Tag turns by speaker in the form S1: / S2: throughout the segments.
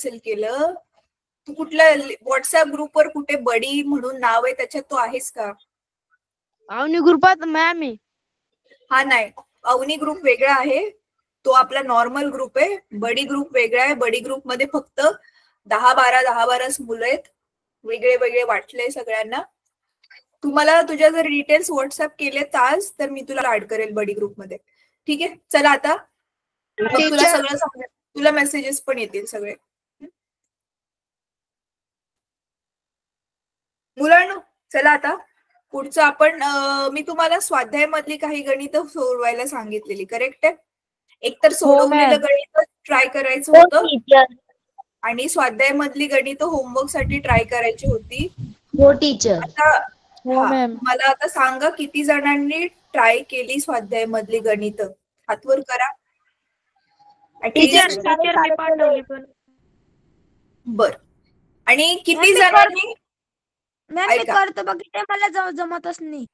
S1: नसेल केलं. तू कुठल्या व्हॉट्सअप ग्रुपवर कुठे बडी म्हणून नाव आहे त्याच्यात तू आहेस का?
S2: अवनी ग्रुपात मॅम आहे.
S1: हा नाही, अवनी ग्रुप वेगळा आहे, तो आपला नॉर्मल ग्रुप आहे. बडी ग्रुप वेगळा आहे. बडी ग्रुप मध्ये फक्त 10-12 मुलं आहेत, वेगळे वेगळे वाटले सगळ्यांना. तुम्हाला तुझ्या जर डिटेल्स व्हॉट्सअप केलेत आज तर मी तुला ऍड करेल बडी ग्रुप मध्ये. ठीक आहे, चला आता मग तुला सगळं सांगेल, तुला मेसेजेस पण येतील सगळे. मुलांनो चला आता पुढचं आपण मी तुम्हाला स्वाध्याय मधली काही गणित सोडवायला सांगितलेली, करेक्ट आहे? एकतर सोडवलेलं गणित ट्राय करायचं होतं आणि स्वाध्याय मधली गणित होमवर्क साठी ट्राय करायची होती.
S3: हो टीचर.
S1: आता मला आता सांगा किती जणांनी ट्राय केली स्वाध्याय मधली गणित, हातवर करा. बर, आणि किती जणांनी
S2: करतो बघ, ते मला जमतच नाही.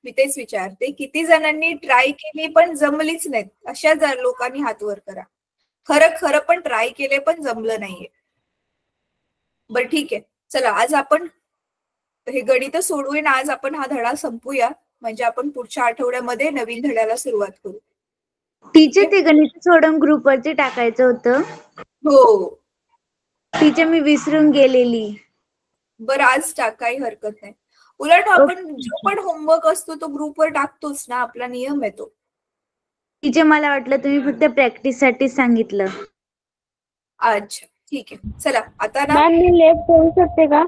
S1: मी तेच विचारते, किती जणांनी ट्राय केली पण जमलीच नाहीत अशा लोकांनी हातवर करा. खरं खरं पण ट्राय केले पण जमलं नाहीये. बर ठीक आहे, चला आज आपण हे गणित सोडवून आज आपण हा धडा संपूया, म्हणजे आपण पुढच्या आठवड्यामध्ये नवीन धड्याला सुरुवात करू.
S3: टीचर ते गणित सोडवून ग्रुपवरती टाकायचं होतं.
S1: हो
S3: टीचर मी विसरून गेलेली.
S1: बरं आज टाक, काही हरकत नाही. उलट आपण जो पण होमवर्क असतो तो ग्रुपवर टाकतोच ना, आपला नियम आहे तो.
S3: टीचर मला वाटलं तुम्ही फक्त प्रॅक्टिस साठी सांगितलं.
S1: अच्छा ठीक आहे, चला आता ना
S2: मॅम मी लेफ्ट होऊ शकते का?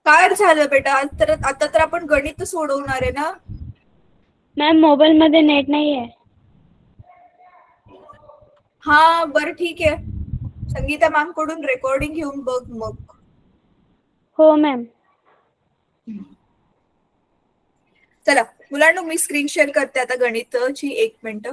S1: काय झालं बेटा? आता तर आपण गणित सोडवणार आहे ना.
S2: मॅम मोबाईल मध्ये नेट नाहीये.
S1: हा बरं ठीक आहे, संगीता मॅम कडून रेकॉर्डिंग घेऊन बघ मग.
S2: हो मॅम.
S1: चला मुलांना मी स्क्रीन शेअर करते आता गणिताची, 1 मिनिट.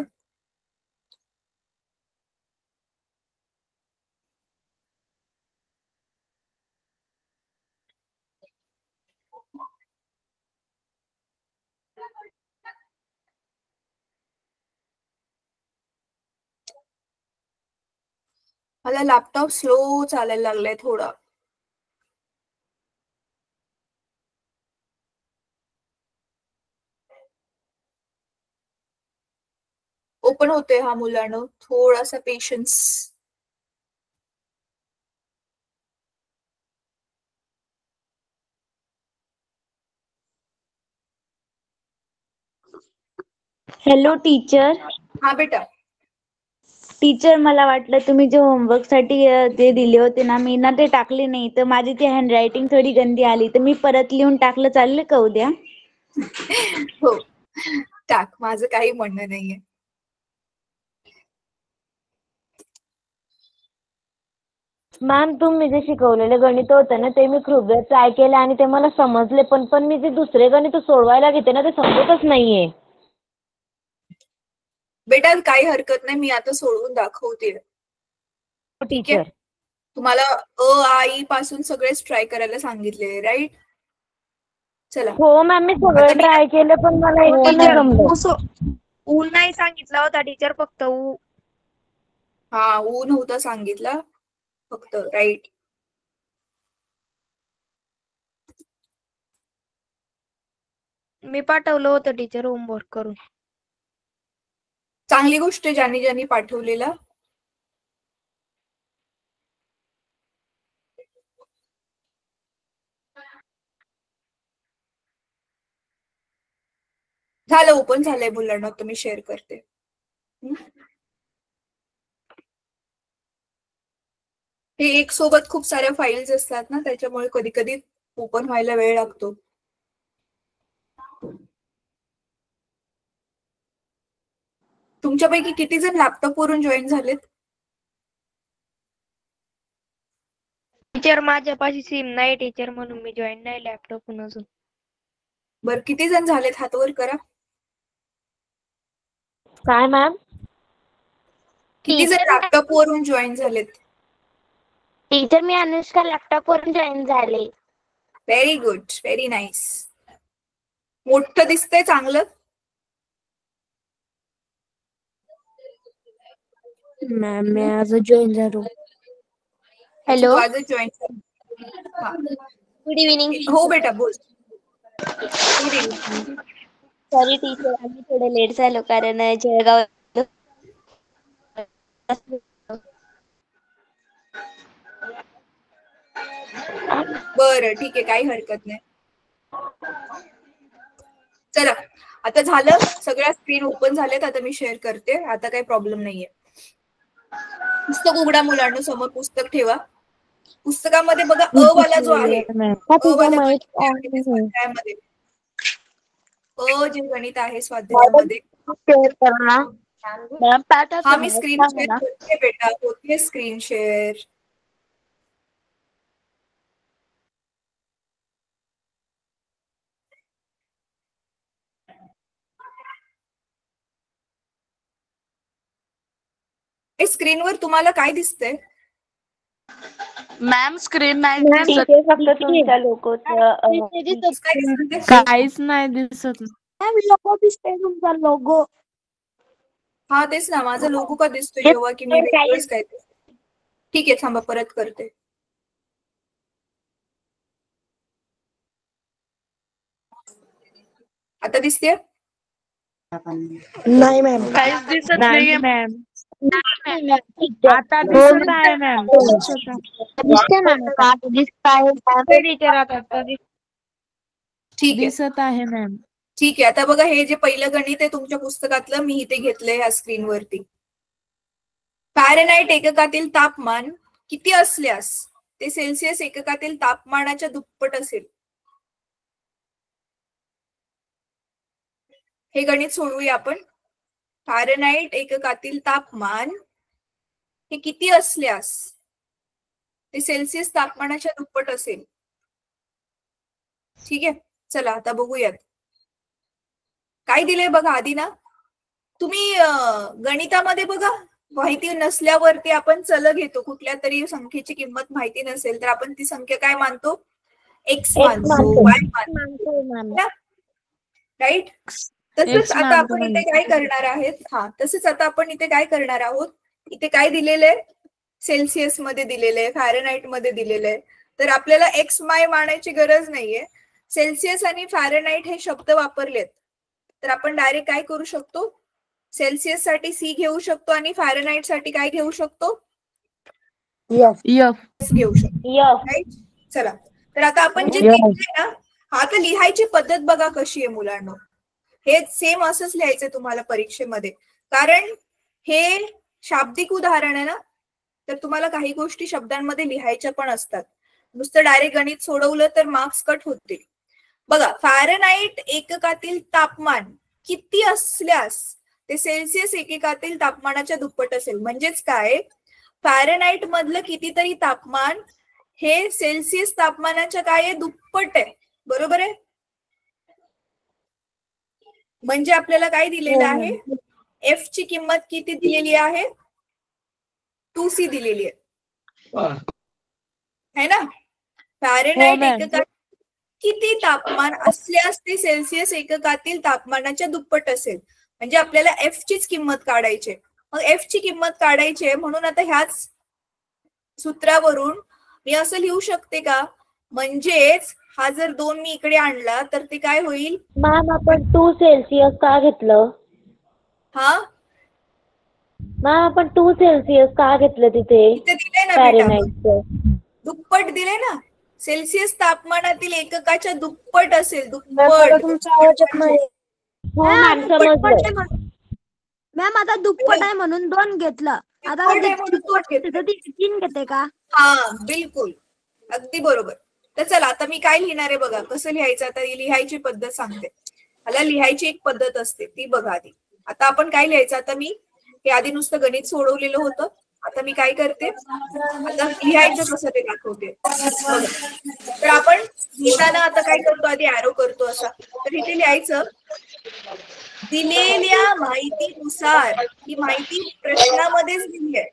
S1: मला लॅपटॉप स्लो चालायला लागलाय थोडा. ओपन होते हा मुलांना, थोडासा पेशन्स.
S3: Hello teacher.
S1: हा बेटा.
S3: टीचर मला वाटलं तुम्ही जे होमवर्क साठी ते दिले होते ना, मी ना ते टाकले नाही, तर माझी ती हँडरायटिंग थोडी गंदी आली, तर मी परत लिहून टाकलं, चालेल का उद्या?
S1: हो टाक, माझं काही म्हणणं नाहीये.
S4: मॅम तुम्ही जे शिकवलेलं गणित होतं ना ते मी खूप वेळ ट्राय केलं आणि ते मला समजले, पण मी जे दुसरे गणित सोडवायला घेते ना ते समजतच नाहीये.
S1: बेटा काही हरकत नाही, मी आता सोडवून दाखवते. ठीक आहे, तुम्हाला अ आ ई पासून सगळेच ट्राय करायला सांगितले, राईट? चला.
S4: हो मॅम मी सगळं ट्राय केलं पण मला एक पण नाही जमलं.
S2: ऊ नाही सांगितला होता टीचर, फक्त ऊ.
S1: हा ऊ नव्हता सांगितला फक्त, राईट?
S2: मी पाठवलं होतं टीचर होमवर्क करून.
S1: चांगली गोष्ट ज्यांनी ज्यांनी पाठवलेला. झालं, ओपन झालंय मुलांना, तुम्ही शेअर करते. हे एक सोबत खूप साऱ्या फाईल्स असतात ना, त्याच्यामुळे कधी कधी ओपन व्हायला वेळ लागतो. तुमच्यापैकी किती जण लॅपटॉप वरून जॉईन झालेत?
S2: टीचर माझ्यापाशी सिम नाही टीचर, म्हणून मी जॉईन नाही लॅपटॉप अजून.
S1: बर किती जण झालेत हातवर करा.
S4: काय मॅम?
S1: किती जण लॅपटॉप वरून जॉईन झालेत?
S4: टीचर मी अनुष्का लॅपटॉप वरून जॉईन झाले.
S1: Very good, very nice. मोठं दिसतंय चांगलं.
S2: मॅम मी आज जॉईन झालो.
S1: हॅलो, आज जॉईन. हा,
S4: गुड इव्हिनिंग.
S1: हो बेटा बोल. Good evening.
S4: सॉरी टीचर, आम्ही थोडं लेट झालो कारण जळगाव.
S1: बरं ठीक आहे, काही हरकत नाही. चला आता झालं, सगळ्या स्क्रीन ओपन झाल्यात. आता मी शेअर करते. आता काही प्रॉब्लेम नाहीये. पुस्तक उघडा मुलांना, समोर पुस्तक ठेवा. पुस्तकामध्ये बघा अ वाला जो आहे, अ वाला गणित आहे स्वाध्यायामध्ये, अ जे गणित आहे स्वाध्यायामध्ये, हा मी स्क्रीन शेअर करते बेटा, होते स्क्रीन शेअर. स्क्रीनवर तुम्हाला काय दिसतंय?
S5: मॅम स्क्रीन नाही दिसत.
S4: टीचर फक्त तुमच्या लोगोचं
S5: काहीच नाही दिसत.
S2: लोगो दिसतोय तुमचा लोगो.
S1: हा तेच ना, माझा लोगो का दिसतोय जेव्हा की मी वेगळंच काय. ठीक आहे, थांबा परत करते. आता दिसते?
S2: नाही मॅम,
S5: काहीच दिसत नाहीये
S2: मॅम.
S5: आता दिसत आहे मॅम.
S2: दिसते ना
S1: ठीक आहे,
S5: दिसत आहे मॅम.
S1: ठीक आहे. आता बघा, हे जे पहिलं गणित आहे तुमच्या पुस्तकातलं, मी इथे घेतलंय ह्या स्क्रीनवरती. फॅरेनहाइट एककातील तापमान किती असल्यास ते सेल्सिअस एककातील तापमानाच्या दुप्पट असेल? हे गणित सोडवूया आपण. फॅरेनहाइट एककातील तापमान हे किती असल्यास ते सेल्सिअस तापमानाच्या दुप्पट असेल? ठीक आहे, चला आता बघूयात. काय दिलंय बघा आधी ना. तुम्ही गणितामध्ये बघा, माहिती नसल्यावरती आपण चल घेतो. कुठल्या तरी संख्येची किंमत माहिती नसेल तर आपण ती संख्या काय मानतो? एक्स मानतो, वाय मानतो, राईट? तसंच आता आपण इथे काय करणार आहेत, तसंच आता आपण इथे काय करणार आहोत. इथे काय दिलेलं आहे? सेल्सिअस मध्ये दिलेलं आहे, फॅरेनहाइट मध्ये दिलेलं आहे. तर आपल्याला एक्स माय मानायची गरज नाहीये. सेल्सिअस आणि फॅरेनहाइट हे शब्द वापरलेत तर आपण डायरेक्ट काय करू शकतो? सेल्सिअस साठी सी घेऊ शकतो आणि फॅरेनहाइट साठी काय घेऊ शकतो? घेऊ शकतो, राईट? चला, तर आता आपण जे लिहिलंय ना, आता लिहायची पद्धत बघा कशी आहे मुलांना. हे सेम असंच लिहायचंय तुम्हाला परीक्षेमध्ये, कारण हे शाब्दिक उदाहरण आहे ना, तर तुम्हाला काही गोष्टी शब्दांमध्ये लिहायच्या पण असतात. नुसतं डायरेक्ट गणित सोडवलं तर मार्क्स कट होतील. बघा, फॅरेनहाइट एककातील तापमान किती असल्यास ते सेल्सिअस एककातील तापमानाच्या दुप्पट असेल. म्हणजेच काय, फॅरेनहाइट मधलं कितीतरी तापमान हे सेल्सिअस तापमानाच्या काय दुप्पट आहे, बरोबर आहे? म्हणजे आपल्याला काय दिलेलं आहे? एफ ची किंमत किती दिलेली आहे? 2C दिलेली आहे ना. फॅरेनहाइट एककात किती तापमान असल्यास ते सेल्सिअस एककातील तापमानाच्या दुप्पट असेल. म्हणजे आपल्याला एफ चीच किंमत काढायची. मग एफ ची किंमत काढायची आहे म्हणून आता ह्याच सूत्रावरून मी असं लिहू शकते का? म्हणजेच हा जर 2 मी इकडे आणला तर ते काय होईल?
S4: मॅम आपण 2 सेल्सिअस का घेतलं? मॅम आपण 2 सेल्सिअस का घेतलं तिथे?
S1: दिले ना फॅरेनहाइटचं दुप्पट दिले ना. सेल्सिअस तापमानातील एककाच्या दुप्पट असेल, दुप्पट.
S2: मॅम आता दुप्पट आहे म्हणून 2 घेतलं. आता 3 घेते का?
S1: हा बिलकुल, अगदी बरोबर. तर चला आता मी काय लिहिणार आहे बघा. कसं लिहायचं, आता लिहायची पद्धत सांगते. मला लिहायची एक पद्धत असते ती बघा आधी. आता आपण काय लिहायचं, आता मी हे आधी नुसतं गणित सोडवलेलं होतं. आता मी काय करते, आता लिहायचं कसं ते दाखवते. तर आपण लिहिताना आता काय करतो, आधी ऍरो करतो असा. तर इथे लिहायचं, दिलेल्या माहितीनुसार. ही माहिती प्रश्नामध्येच दिली आहे.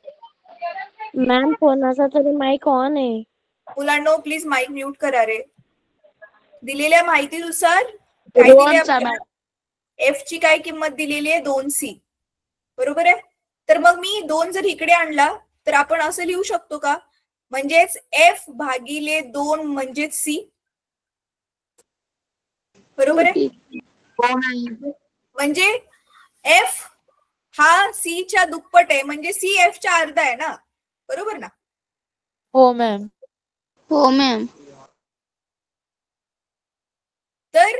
S4: मॅम कोणाचा तरी माईक ऑन आहे.
S1: मुलांनो प्लीज माईक म्यूट करा रे. दिलेल्या माहितीनुसार काय दिले? एफ ची काय किंमत दिलेली आहे? 2C, बरोबर आहे? तर मग मी 2 जर इकडे आणला तर आपण असं लिहू शकतो का, म्हणजेच F भागिले 2 म्हणजेच C, बरोबर आहे? म्हणजे F हा C च्या दुप्पट आहे, म्हणजे C F च्या अर्धा आहे ना, बरोबर ना?
S5: हो मॅम.
S2: हो मॅम.
S1: तर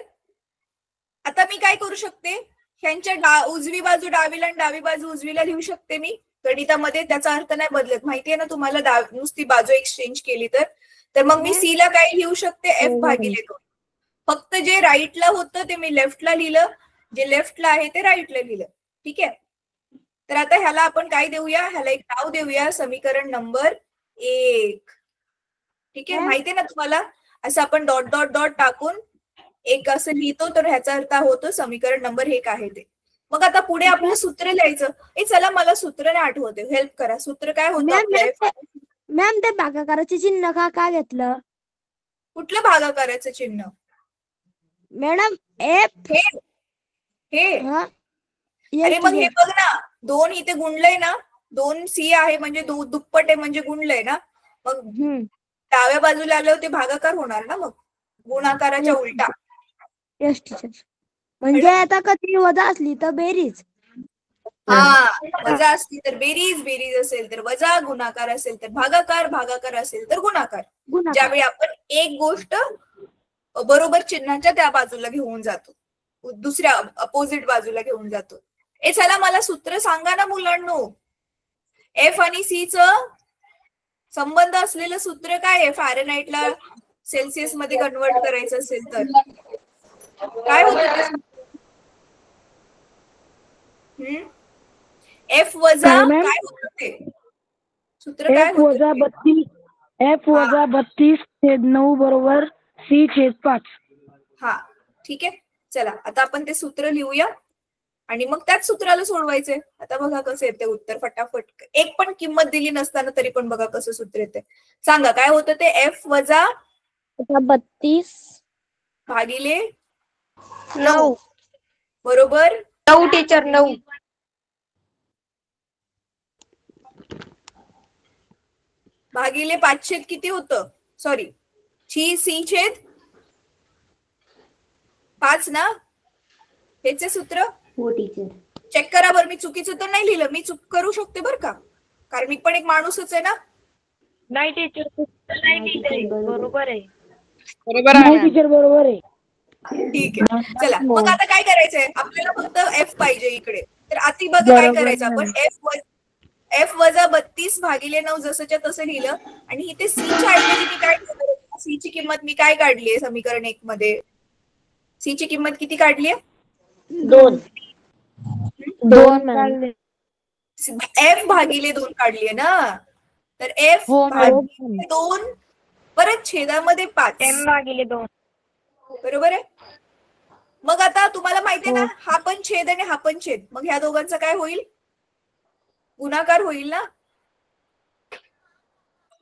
S1: आता मी काय करू शकते, ह्यांच्या उजवी बाजू डावीला आणि डावी बाजू उजवीला लिहू शकते मी गणितामध्ये. त्याचा अर्थ नाही बदलत, माहितीये ना तुम्हाला, नुसती बाजू एक्सचेंज केली तर मग मी C ला काय लिहू शकते, F भागिले 2. फक्त जे राईटला होतं ते मी लेफ्टला लिहिलं, जे लेफ्टला आहे ते राईटला लिहिलं. ठीक आहे. तर आता ह्याला आपण काय देऊया, ह्याला एक नाव देऊया, समीकरण नंबर 1. ठीक आहे. माहितीये ना तुम्हाला, असं आपण डॉट डॉट डॉट टाकून एक असं लिहितो, तर ह्याचा अर्थ होतो समीकरण नंबर 1 आहे ते. मग आता पुढे आपलं सूत्र लिहायचं. चला मला सूत्र नाही आठवते, हेल्प करा. सूत्र काय होतं?
S2: मॅम ते भागाकाराचे चिन्ह का घेतलं?
S1: कुठलं भागाकाराचं चिन्ह
S2: मॅडम? F
S1: हे. अरे मग हे बघ ना, 2 इथे गुणलंय ना, 2 C आहे म्हणजे दुप्पट आहे म्हणजे गुणलंय ना, मग डाव्या बाजूला आल्यावर ते भागाकार होणार ना, मग गुणाकाराच्या उलटा.
S2: Yes teacher. म्हणजे आता कधी वजा असली तर बेरीज.
S1: वजा असली तर बेरीज, बेरीज असेल तर वजा, गुणाकार असेल तर भागाकार, भागाकार असेल तर गुणाकार. ज्यावेळी आपण एक गोष्ट बरोबर चिन्हाच्या त्या बाजूला घेऊन जातो, दुसऱ्या अपोजिट बाजूला घेऊन जातो. चला मला सूत्र सांगा ना मुलांनो. F आणि C च संबंध असलेलं सूत्र काय आहे? फॅरेनहाइटला सेल्सिअस मध्ये कन्वर्ट करायचं असेल तर काय होतं? F वजा काय होतं ते सूत्र? काय होतं?
S6: F वजा 32/9 बरोबर C/5.
S1: हा, ठीक आहे. चला आता आपण ते सूत्र लिहूया आणि मग त्याच सूत्राला सोडवायचंय. आता बघा कसं येते उत्तर फटाफट. एक पण किंमत दिली नसताना तरी पण बघा कसं सूत्र येते. सांगा काय होतं ते? F वजा
S2: 32
S1: भागिले 9 बरोबर
S2: 9 टीचर 9
S1: भागिले 5 किती होतं? सॉरी, C/5 ना, हेच सूत्र.
S3: हो टीचर.
S1: चेक करा बरं, मी चुकीचं तर नाही लिहिलं. मी चूक करू शकते बरं का, कारण मी पण एक माणूसच आहे ना.
S4: नाही टीचर, बरोबर आहे.
S6: बरोबर आहे.
S1: ठीक आहे. चला मग आता काय करायचंय, आपल्याला फक्त F पाहिजे इकडे. तर आधी बघा काय करायचं आपण. F वजा 32 भागिले 9 जसंच्या तसं लिहिलं आणि इथे C च्या ऐवजी मी काय केलं, C ची किंमत मी काय काढलीये समीकरण 1 मध्ये? C ची किंमत किती काढलीये?
S4: 2.
S1: F भागिले 2 काढलीये ना, तर F भागिले 2 परत छेदामध्ये 5
S4: M भागिले 2.
S1: बरोबर आहे. मग आता तुम्हाला माहितीये ना, हा पण छेद आणि हा पण छेद, मग ह्या दोघांचा काय होईल? गुणाकार होईल ना.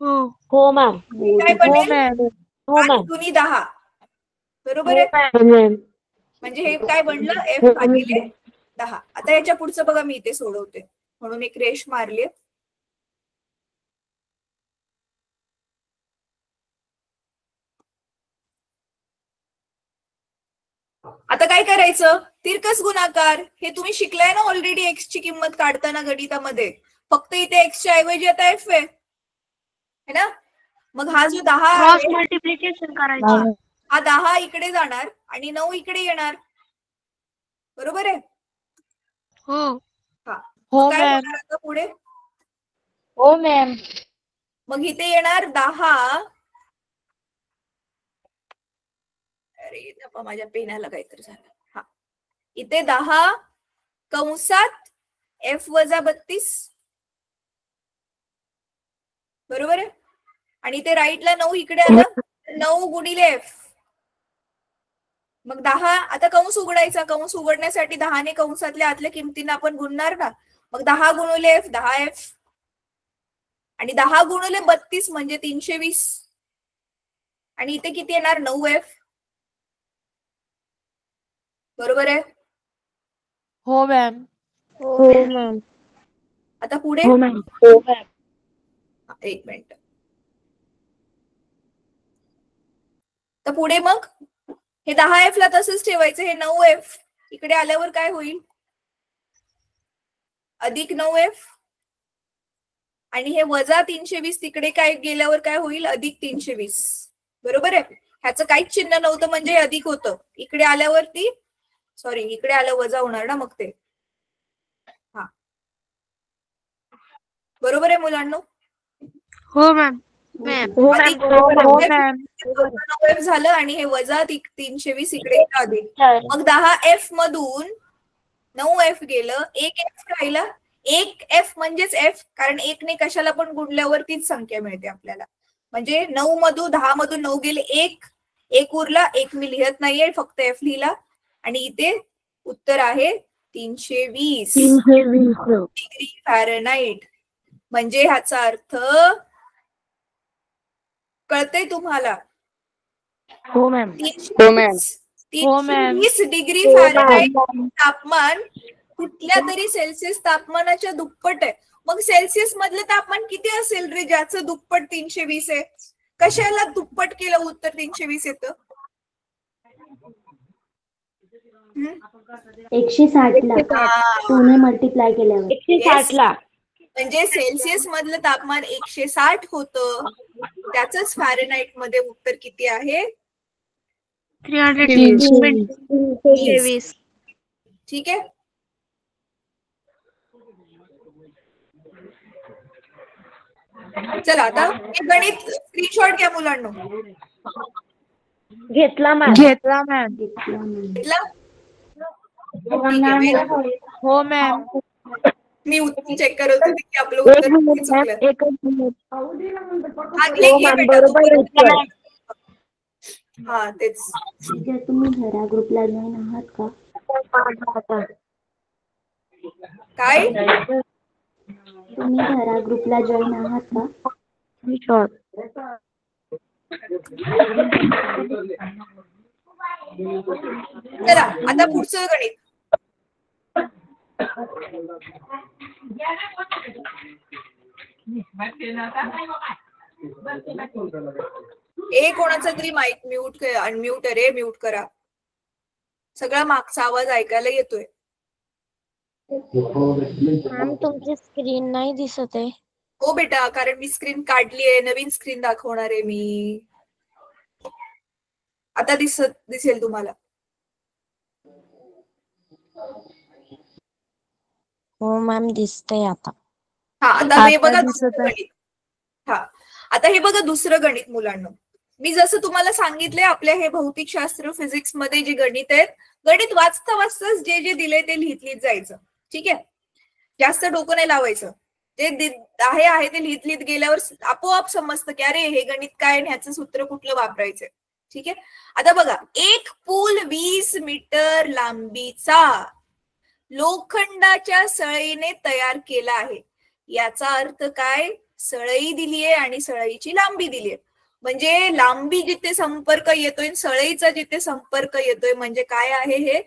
S4: हो मॅम.
S1: काय बनेल?
S4: हो मॅम.
S1: 8×10 बरोबर आहे. म्हणजे हे काय बनलं? F भागिले 10. आता याच्या पुढचं बघा, मी इथे सोडवते म्हणून एक रेष मारली. आता काय करायचं? तिरकस गुणाकार. हे तुम्ही शिकलाय ना ऑलरेडी, एक्स ची किंमत काढताना गणितामध्ये. फक्त इथे एक्स च्या ऐवजी आता F आहे ना. मग हा जो 10
S4: क्रॉस मल्टिप्लिकेशन करायचं.
S1: हा 10 इकडे जाणार आणि 9 इकडे येणार, बरोबर आहे.
S5: हो
S1: काय
S5: मॅम.
S1: होणार आता पुढे?
S4: हो मॅम.
S1: मग इथे येणार 10. अरे माझ्या पेनाला काहीतरी झालं. हा, इथे 10 कंसात F वजा 32 बरोबर आहे. आणि इथे राईटला 9 इकडे आलं, 9 गुणिले F. मग 10, आता कंस उघडायचा. कंस उघडण्यासाठी 10 ने कंसातल्या आतल्या किमतींना आपण गुणणार ना. मग 10 गुणिले F 10F आणि 10 गुणिले 32 म्हणजे 320 आणि इथे किती येणार? 9F बरोबर आहे.
S5: हो मॅम.
S2: हो मॅम.
S1: आता पुढे
S6: हो मॅम.
S1: एक मिनिट. तर पुढे मग हे 10F ला तसंच ठेवायचं. हे 9F इकडे आल्यावर काय होईल? अधिक 9F आणि हे वजा 320 तिकडे काय गेल्यावर काय होईल? अधिक 320. बरोबर आहे. ह्याचं काहीच चिन्ह नव्हतं म्हणजे अधिक होतं. इकडे आल्यावरती सॉरी इकडे आलं वजा होणार ना मग ते. हा बरोबर आहे मुलांनो.
S5: हो मॅम.
S1: अधिक
S5: हो मॅम.
S1: 9F झालं आणि हे वजा 320 इकडे अधिक. मग 10F मधून 9F गेलं. 1F राहिला. 1F म्हणजेच F, कारण 1 ने कशाला पण गुणल्यावर तीच संख्या मिळते आपल्याला. म्हणजे 9 मधून 10 मधून 9 गेले 1 उरला. 1 मी लिहत नाहीये, फक्त F लिहिला. आणि इथे उत्तर आहे 320 डिग्री फॅरनहाइट. म्हणजे ह्याचा अर्थ कळतंय तुम्हाला?
S6: हो मॅम.
S1: 320 डिग्री फॅरनहाइट तापमान कुठल्या तरी सेल्सिअस तापमानाच्या दुप्पट आहे. मग सेल्सिअस मधलं तापमान किती असेल रे ज्याचं दुप्पट 320 आहे? कशाला दुप्पट केलं उत्तर 320 येतं?
S3: 160 ला 2 मल्टिप्लाय केल्यावर
S4: 160 ला.
S1: म्हणजे सेल्सिअस मधलं तापमान 160 होतं. त्याचंच फॅरनहाइट मध्ये उत्तर किती आहे?
S5: 323.
S1: ठीक आहे. चला आता हे गणित स्क्रीनशॉट घ्या मुलांनो.
S4: घेतला मॅम.
S5: घेतला मॅम.
S1: घेतला?
S5: हो मॅम.
S1: मी उत्तर चेक करत होते की आपलं उत्तर किती चुकलं. घे बेटा तू. हा तेच.
S3: टीचर तुम्ही घरा ग्रुपला जॉईन आहात का?
S1: काय?
S3: तुम्ही घरा ग्रुपला जॉईन आहात का?
S1: चला आता पुढचं गणित. कोणाचा तरी माईक म्यूट अनम्यूट रे म्यूट करा. सगळा मागचा आवाज ऐकायला येतोय.
S4: मॅम तुमची स्क्रीन नाही दिसत आहे.
S1: हो बेटा, कारण मी स्क्रीन काढली आहे. नवीन स्क्रीन दाखवणार आहे मी. आता दिसेल तुम्हाला.
S4: हो मॅम दिसतंय आता.
S1: हा आता हे बघा
S5: दिसत
S1: दुसरं
S5: आहे.
S1: गणित. हा आता हे बघा दुसरं गणित मुलांना. मी जसं तुम्हाला सांगितलंय आपल्या हे भौतिकशास्त्र फिजिक्स मध्ये जे गणित आहेत, गणित वाचता वाचताच जे जे दिलंय ते लिहित जायचं. ठीक आहे. जास्त डोकं नाही लावायचं. जे आहे ते लिहित गेल्यावर आपोआप समजतं की अरे हे गणित काय आणि ह्याचं सूत्र कुठलं वापरायचं. ठीक आहे. आता बघा, एक पूल 20 मीटर लांबीचा लोखंडाच्या सळईने तयार केला आहे. याचा अर्थ काय? सळई दिली आहे आणि सळईची लांबी दिली आहे. म्हणजे लांबी जिथे संपर्क येतोय, सळईचा जिथे संपर्क येतोय, म्हणजे काय आहे हे?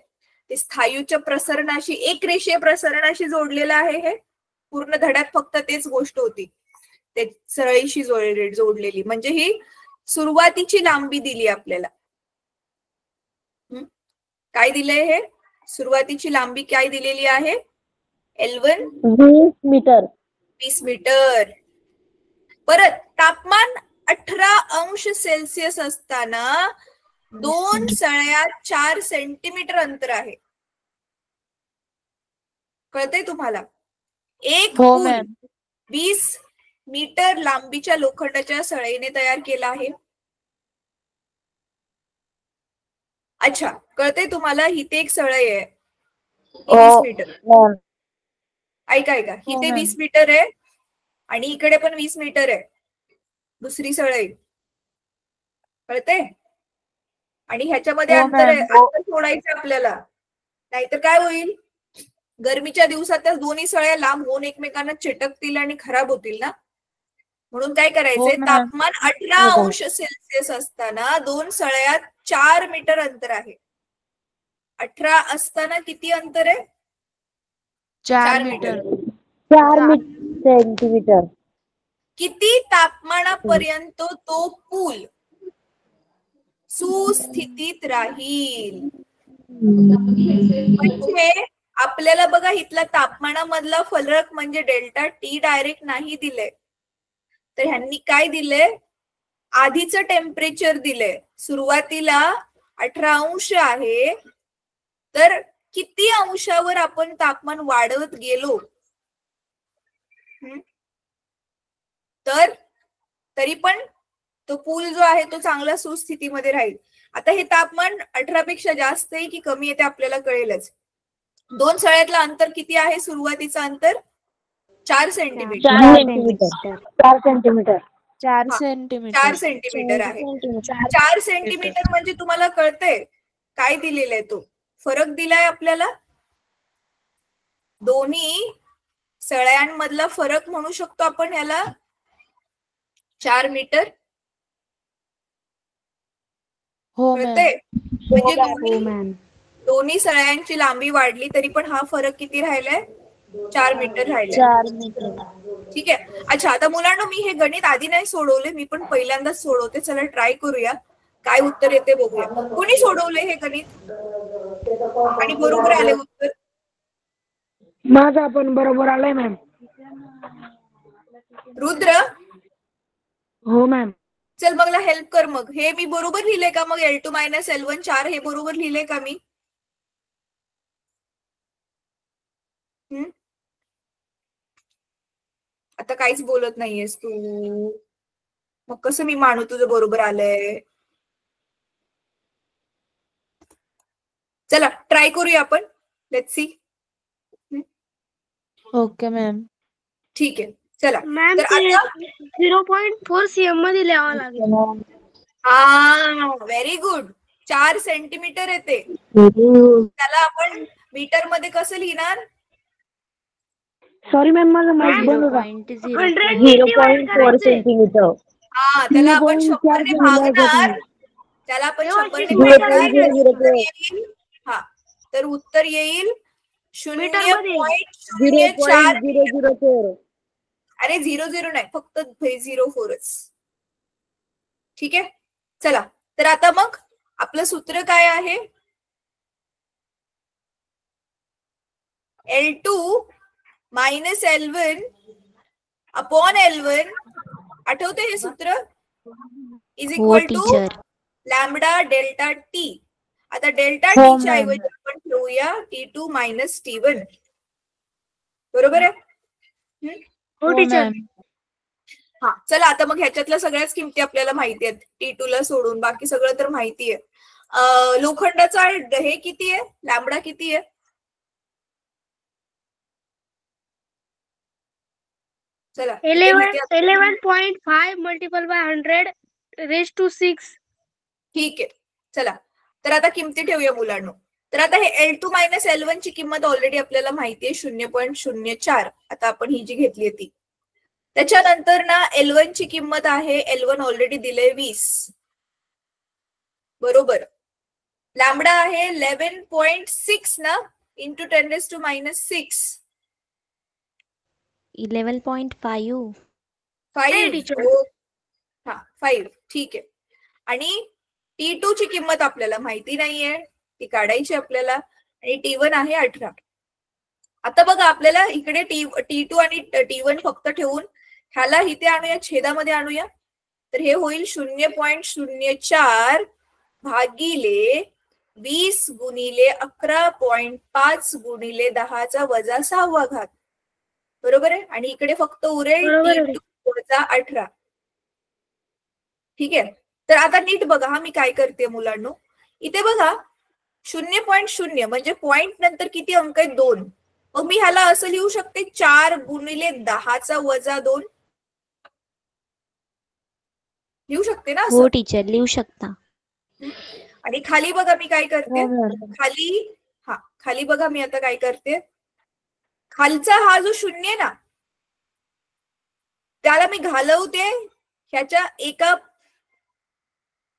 S1: ते स्थायूच्या प्रसरणाशी, एक रेषीय प्रसरणाशी जोडलेलं आहे. हे पूर्ण धड्यात फक्त तेच गोष्ट होती, ते सळईशी जोडलेली. म्हणजे ही सुरुवातीची लांबी दिली आपल्याला. काय दिलंय हे? सुरुवातीची लांबी काय दिलेली आहे? L1
S4: 20 metre.
S1: 20 मीटर. परत तापमान 18 अंश सेल्सिअस असताना 2 सळ्यात 4 सेंटीमीटर अंतर आहे. कळतंय तुम्हाला? एक पूल 20 मीटर लांबीच्या लोखंडाच्या सळईने तयार केला आहे. अच्छा, कळतंय तुम्हाला? इथे एक सळई आहे, 20 मीटर. ऐका इथे 20 मीटर आहे आणि इकडे पण 20 मीटर आहे दुसरी सळई. कळतंय? आणि ह्याच्यामध्ये अंतर आहे, अंतर सोडायचं आपल्याला, नाहीतर काय होईल? गरमीच्या दिवसात त्या दोन्ही सळ्या लांब होऊन एकमेकांना चिटकतील आणि खराब होतील ना. म्हणून काय करायचंय? तापमान 18 अंश सेल्सिअस असताना 2 सळ्यात 4 मीटर अंतर आहे. 18 असताना किती अंतर आहे?
S5: 4 मीटर.
S4: 4 मीटर. सेंटीमीटर.
S1: किती तापमानापर्यंत तो पूल सुस्थितीत राहील? म्हणजे आपल्याला बघा इथला तापमानामधला फरक म्हणजे डेल्टा टी डायरेक्ट नाही दिले, तर ह्यांनी काय दिले, आधीचं टेम्परेचर दिलंय. सुरुवातीला 18 अंश आहे, तर किती अंशावर आपण तापमान वाढवत गेलो तर तरी पण तो पूल जो आहे तो चांगला सुस्थितीमध्ये राहील. आता हे तापमान 18 पेक्षा जास्त आहे की कमी आहे ते आपल्याला कळेलच. दोन सळ्यातलं अंतर किती आहे? सुरुवातीचं अंतर 4 centimetre.
S4: 4 centimetre. 4 centimetre.
S5: 4 centimetre.
S1: 4 centimetre आहे. 4 सेंटीमीटर म्हणजे तुम्हाला कळतंय काय दिलेलं आहे? तो फरक दिलाय आपल्याला, दोन्ही सळ्यांमधला फरक म्हणू शकतो आपण ह्याला 4 मीटर.
S5: हो
S1: कळतंय? म्हणजे
S6: मॅम.
S1: दोन्ही सळ्यांची लांबी वाढली तरी पण हा फरक किती राहिलाय? 4 मीटर राहिलाय.
S4: 4 मीटर.
S1: ठीक आहे. अच्छा, आता मुलांना मी हे गणित आधी नाही सोडवले, मी पण पहिल्यांदाच सोडवते. चला ट्राय करूया काय उत्तर येते बघूया. कोणी सोडवले हे गणित आणि बरोबर आले उत्तर?
S6: माझा पण बरोबर आलाय मॅम.
S1: रुद्र,
S6: हो मॅम.
S1: चल मला हेल्प कर. मग हे मी बरोबर लिहिले का? मग L2 - L1 4 हे बरोबर लिहिले का मी? आता काहीच बोलत नाहीयेस तू, मग कसं मी मानू तुझं बरोबर आलंय? चला ट्राय करूया आपण. Let's see.
S5: Okay ma'am.
S1: ठीक आहे, चला.
S2: मॅम
S1: तर आता
S2: 0.4 cm मध्ये लिहावं लागेल.
S1: हा, व्हेरी गुड. 4 सेंटीमीटर येते. त्याला आपण मीटर मध्ये कसं लिहिणार?
S6: सॉरी मॅम, माझं माईक बंद होता.
S4: 0.4 सेंटीमीटर.
S1: हा, त्याला आपण 100 ने भागणार. त्याला आपण 100 ने भागणार. येईल. हा, तर उत्तर येईल 0.04.
S4: 0.004.
S1: अरे 00 नाही, फक्त 04च. ठीक आहे, चला. तर आता मग आपलं सूत्र काय आहे? L2 - L1 upon L1. आठवते हे सूत्र? Is equal to lambda delta T. आता डेल्टा टी च्या ऐवजी आपण ठेवूया T2 - T1. बरोबर आहे?
S2: हो टीचर.
S1: हा, चला. आता मग ह्याच्यातल्या सगळ्याच किमती आपल्याला माहिती आहेत, T2 ला सोडून. बाकी सगळं तर माहिती आहे. लोखंडाचा हे किती आहे? लॅम्बडा किती आहे? चला,
S2: 11.5 मल्टिपल बाय 100 रेज टू 6.
S1: ठीक आहे, चला. तर आता किमती ठेवूया मुलांनो. तर आता हे L2 - L1 ची किंमत ऑलरेडी आपल्याला माहिती आहे 0.04. आता आपण ही जी घेतली ती. त्याच्यानंतर ना L1 ची किंमत आहे, L1 ऑलरेडी दिले 20. बरोबर. लॅम्बडा आहे 11.6 ना, इंटू 10⁻⁻6.
S2: 11.5.
S1: 5. हा, 5. ठीक आहे. आणि T2 ची किंमत आपल्याला माहिती नाहीये, ती काढायची आपल्याला. आणि T1 आहे 18. आता बघा, आपल्याला इकडे T2 आणि T1 फक्त ठेवून ह्याला इथे आणूया, छेदामध्ये आणूया. तर हे होईल 0.04 भागिले 20 गुणिले 11.5 गुणिले 10⁻⁻⁶. बरोबर आहे? आणि इकडे फक्त उरेल T2 वजा 18. ठीक आहे. तर आता नीट बघा, हा मी काय करते मुलांनो. इथे बघा 0.0 म्हणजे पॉइंट नंतर किती अंक आहेत? 2. मग मी ह्याला असं लिहू शकते 4 गुणिले 10⁻². लिहू शकते ना असं?
S2: हो टीचर, लिहू शकता.
S1: आणि खाली बघा मी काय करते. खाली बघा मी आता काय करते. खालचा हा जो 0 आहे ना, त्याला मी घालवते ह्याच्या एका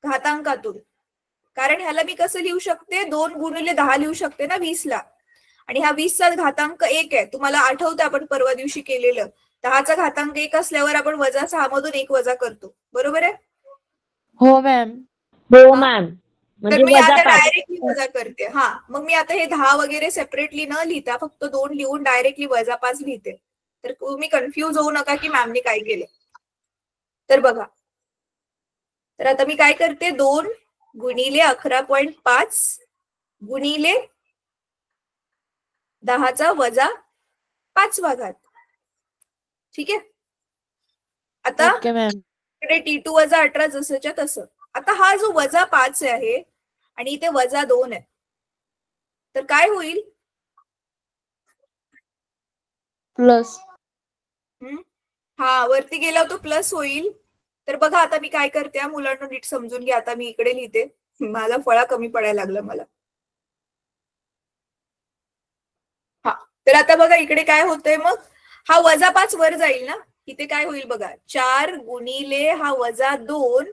S1: घातांकातून. कारण ह्याला मी कसं लिहू शकते? 2 गुणिले 10 लिहू शकते ना 20 ला. आणि हा 20 चा घातांक 1 आहे. तुम्हाला आठवतं आपण परवा दिवशी केलेलं. 10चा घातांक 1 असल्यावर आपण वजा 6 मधून 1 वजा करतो, बरोबर आहे?
S5: हो मॅम.
S4: हो
S1: हा.
S4: मॅम.
S1: तर
S4: म्हणजे
S1: मी
S4: वजा
S1: आता
S4: 5.
S1: डायरेक्टली वजा करते. हा, मग मी आता हे 10 वगैरे सेपरेटली न लिहिता फक्त 2 लिहून डायरेक्टली वजा 5 लिहिते. तर तुम्ही कन्फ्यूज होऊ नका की मॅमने काय केले. तर बघा, तर आता मी काय करते, 2 गुणिले 11.5 गुणिले 10चा वजा 5वा घात. ठीक आहे. आता
S5: ओके मॅम.
S1: इकडे T2 वजा 18 जसंच्या तसं. आता हा जो वजा 5 आहे आणि इथे वजा 2 आहे, तर काय होईल?
S5: प्लस.
S1: हा, वरती गेला तो प्लस होईल. तर बघा आता मी काय करते, मुलांना नीट समजून घ्या. आता मी इकडे लिहिते, मला फळा कमी पडायला लागलं मला. हा, तर आता बघा इकडे काय होतंय, मग हा वजा 5 वर जाईल ना, इथे काय होईल बघा, 4 गुणिले हा वजा 2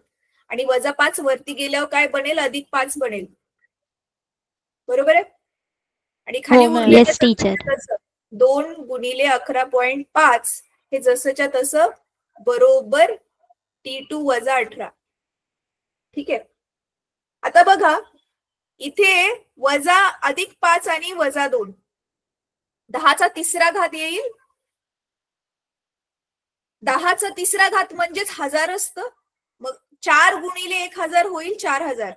S1: आणि वजा 5 वरती गेल्यावर काय बनेल, अधिक 5 बनेल, बरोबर आहे? आणि खाली
S5: हो मॅम.
S1: उरलेलं
S2: Yes, teacher.
S1: 2 गुणिले 11.5 हे जसंच्या तसं बरोबर T2 वजा 18. ठीक आहे. आता बघा इथे वजा अधिक 5 आणि वजा 2, 10चा तिसरा घात येईल. 10चा तिसरा घात म्हणजेच 1000 असतं. मग 4 गुणिले 1000 होईल 4000.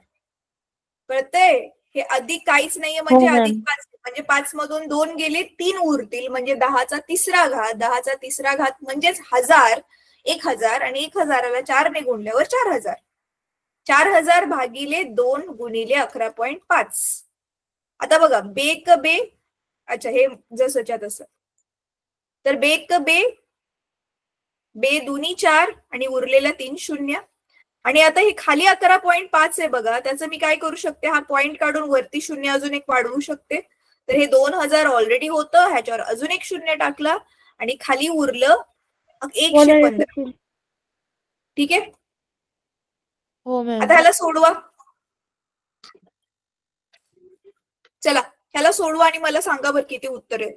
S1: कळतंय? हे अधिक काहीच नाहीये, म्हणजे
S5: हो,
S1: अधिक
S5: मॅम.
S1: 5 म्हणजे 5 मधून 2 गेले, 3 उरतील, म्हणजे 10चा तिसरा घात. 10चा तिसरा घात म्हणजेच 1000, 1000 आणि 1000ला 4 ने गुणल्यावर 4000. 4000 भागिले 2 गुणिले 11.5. आता बघा, बेक बे, अच्छा हे जसंच्या तसं. तर बेक बे, बे दुनी 4 आणि उरलेल्या 3 शून्य. आणि आता हे खाली 11.5 आहे बघा, त्याचं मी काय करू शकते, हा पॉइंट काढून वरती शून्य अजून एक वाढवू शकते. तर हे 2000 ऑलरेडी होतं, ह्याच्यावर अजून एक शून्य टाकला आणि खाली उरलं 115. ठीक आहे.
S5: हो मॅम.
S1: आता ह्याला सोडवा. चला ह्याला सोडवा आणि मला सांगा बरं किती उत्तर आहे.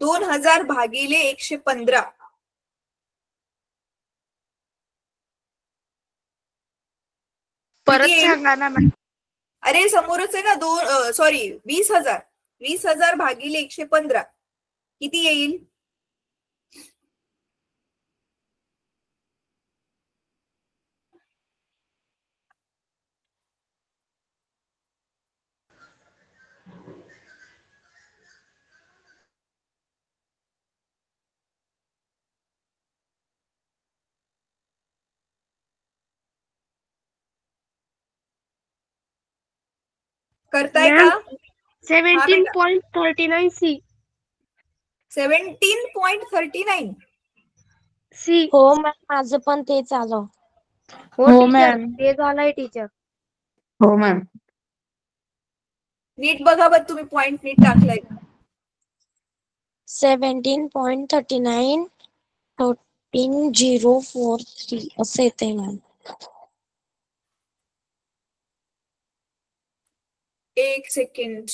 S1: 2000 भागिले 115.
S6: परत सांगा ना मॅम.
S1: अरे समोरच आहे ना, सॉरी 20,000. 20,000 भागिले 115 किती येईल? करताय का?
S6: 17.39 C.
S1: 17.39.
S6: C.
S4: हो मॅम, माझं पण तेच आलं.
S6: हो
S5: हो,
S6: टीचर,
S5: मॅम.
S6: ते झालंय टीचर.
S7: हो मॅम.
S1: नीट बघा बरं, तुम्ही पॉइंट नीट टाकलाय का?
S4: 17.39 14043 असं येतंय मॅम.
S1: एक सेकंड.